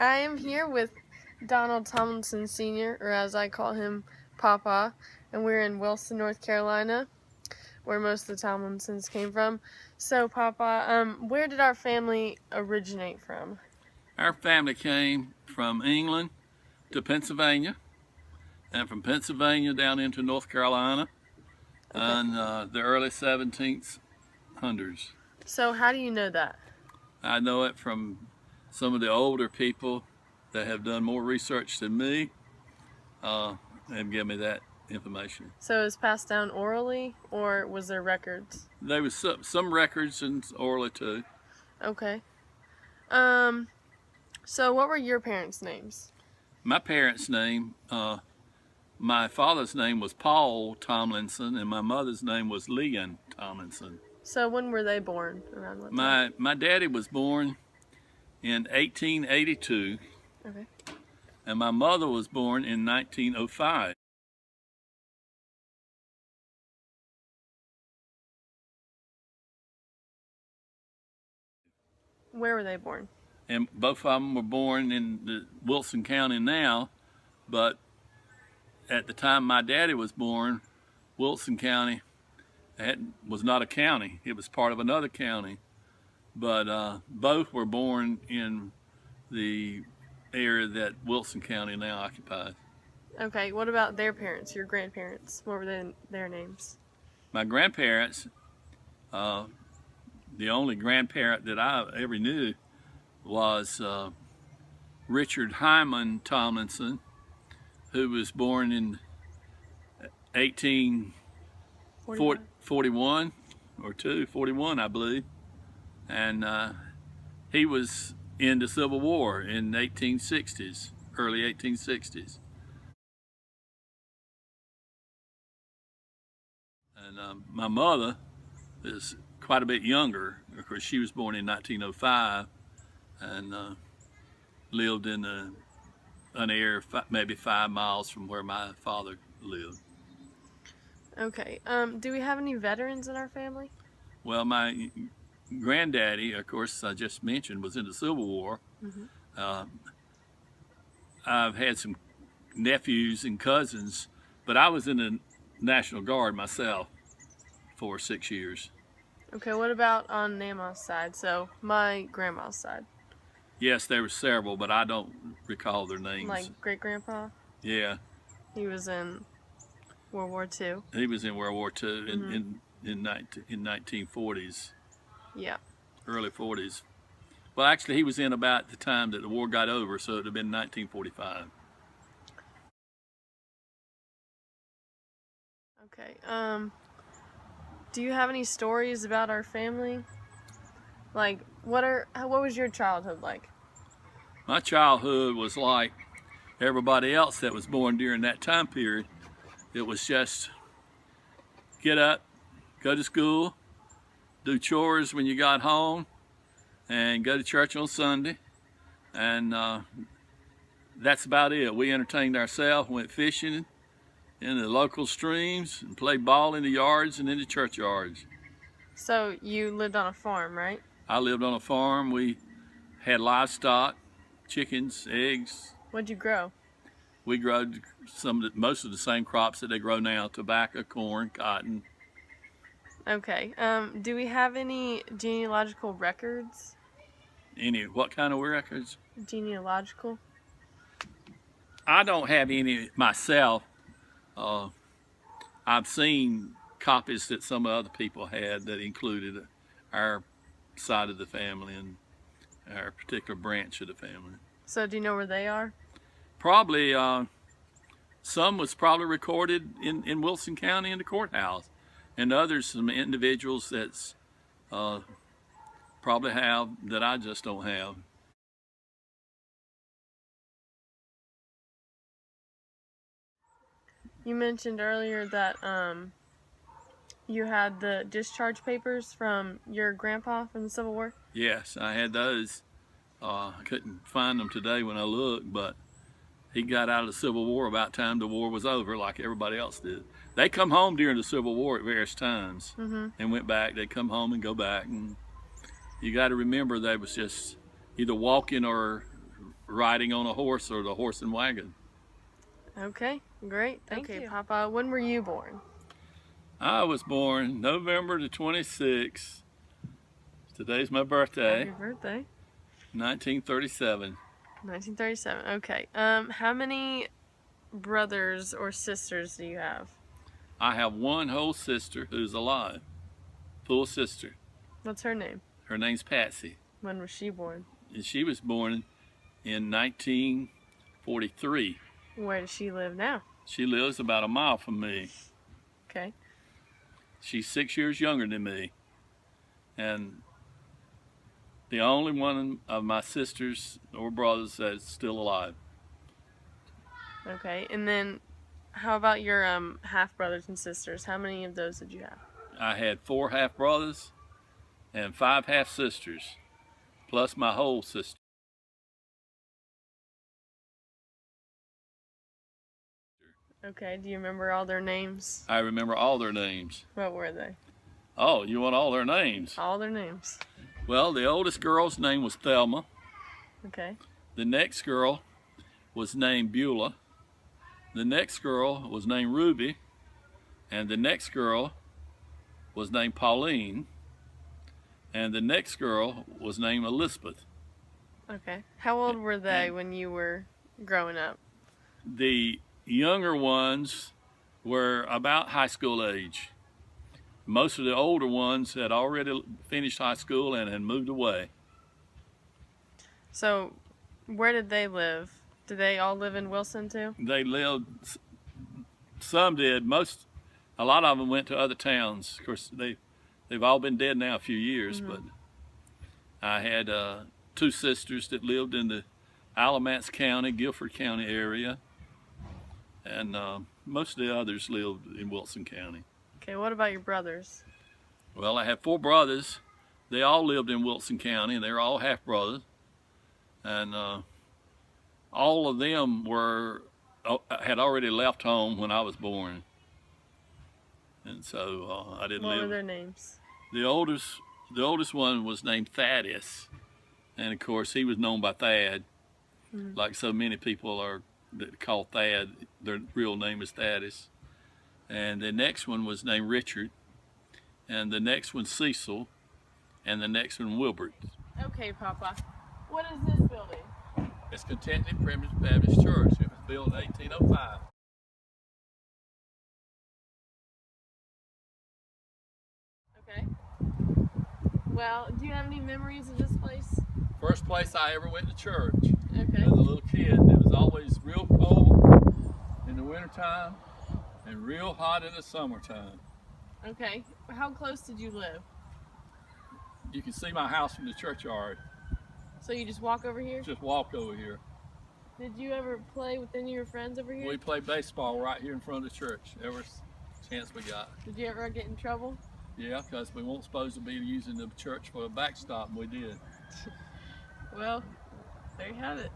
I am here with Donald Tomlinson Sr., or as I call him, Papa, and we're in Wilson, North Carolina, where most of the Tomlinsons came from. So, Papa, where did our family originate from? Our family came from England to Pennsylvania, and from Pennsylvania down into North Carolina in the early 1700s. So, how do you know that? I know it from some of the older people that have done more research than me and give me that information. So, it was passed down orally, or was there records? There was some records and orally too. Okay. So what were your parents' names? My parents' name, my father's name was Paul Tomlinson, and my mother's name was Leon Tomlinson. So when were they born? Around what time? My daddy was born in 1882. Okay. And my mother was born in 1905. Where were they born? And both of them were born in the Wilson County now, but at the time my daddy was born, Wilson County was not a county. It was part of another county. But both were born in the area that Wilson County now occupies. Okay, what about their parents, your grandparents? What were their names? My grandparents, the only grandparent that I ever knew was Richard Hyman Tomlinson, who was born in 1841 or 41, I believe. And he was in the Civil War in the 1860s, early 1860s. And my mother is quite a bit younger. Of course, she was born in 1905 and lived in an area maybe 5 miles from where my father lived. Okay. Do we have any veterans in our family? Well, my granddaddy, of course, I just mentioned, was in the Civil War. Mm-hmm. I've had some nephews and cousins, but I was in the National Guard myself for 6 years. Okay, what about on Nama's side? So my grandma's side. Yes, there were several, but I don't recall their names. Like great-grandpa? Yeah. He was in World War II? He was in World War II in 1940s. Yeah. Early 40s. Well, actually, he was in about the time that the war got over, so it would have been 1945. Okay. Do you have any stories about our family? Like, what was your childhood like? My childhood was like everybody else that was born during that time period. It was just get up, go to school, do chores when you got home, and go to church on Sunday. And that's about it. We entertained ourselves, went fishing in the local streams, and played ball in the yards and in the churchyards. So you lived on a farm, right? I lived on a farm. We had livestock, chickens, eggs. What'd you grow? We grow most of the same crops that they grow now: tobacco, corn, cotton. Okay. Do we have any genealogical records? What kind of records? Genealogical? I don't have any myself. I've seen copies that some other people had that included our side of the family and our particular branch of the family. So do you know where they are? Probably, some was probably recorded in Wilson County in the courthouse, and others, some individuals that's probably have that I just don't have. You mentioned earlier that you had the discharge papers from your grandpa from the Civil War? Yes, I had those. I couldn't find them today when I looked, but he got out of the Civil War about time the war was over, like everybody else did. They come home during the Civil War at various times and went back. They'd come home and go back. And you got to remember they was just either walking or riding on a horse or the horse and wagon. Okay, great. Thank you. Papa, when were you born? I was born November the 26th. Today's my birthday. Happy birthday. 1937. 1937. Okay. How many brothers or sisters do you have? I have one whole sister who's alive. Full sister. What's her name? Her name's Patsy. When was she born? And she was born in 1943. Where does she live now? She lives about a mile from me. Okay. She's 6 years younger than me. And the only one of my sisters or brothers that's still alive. Okay. And then how about your half brothers and sisters? How many of those did you have? I had 4 half brothers and 5 half sisters, plus my whole sister. Okay. Do you remember all their names? I remember all their names. What were they? Oh, you want all their names? All their names. Well, the oldest girl's name was Thelma. Okay. The next girl was named Beulah. The next girl was named Ruby. And the next girl was named Pauline. And the next girl was named Elizabeth. Okay. How old were they when you were growing up? The younger ones were about high school age. Most of the older ones had already finished high school and had moved away. So, where did they live? Did they all live in Wilson too? They lived, some did, a lot of them went to other towns. Of course, they've all been dead now a few years, but I had 2 sisters that lived in the Alamance County, Guilford County area, and most of the others lived in Wilson County. Okay, what about your brothers? Well, I had 4 brothers. They all lived in Wilson County, and they were all half brothers. And all of them had already left home when I was born. And so I didn't live. What were their names? The oldest one was named Thaddeus, and of course he was known by Thad, like so many people that call Thad. Their real name is Thaddeus. And the next one was named Richard, and the next one Cecil, and the next one Wilbert. Okay, Papa. What is this building? It's Contentment Primitive Baptist Church. It was built in 1805. Okay. Well, do you have any memories of this place? First place I ever went to church. Okay. As a little kid. It was always real cold in the wintertime and real hot in the summertime. Okay. How close did you live? You can see my house from the churchyard. So you just walk over here? Just walk over here. Did you ever play with any of your friends over here? We played baseball right here in front of the church every chance we got. Did you ever get in trouble? Yeah, because we weren't supposed to be using the church for a backstop, and we did. Well, there you have it.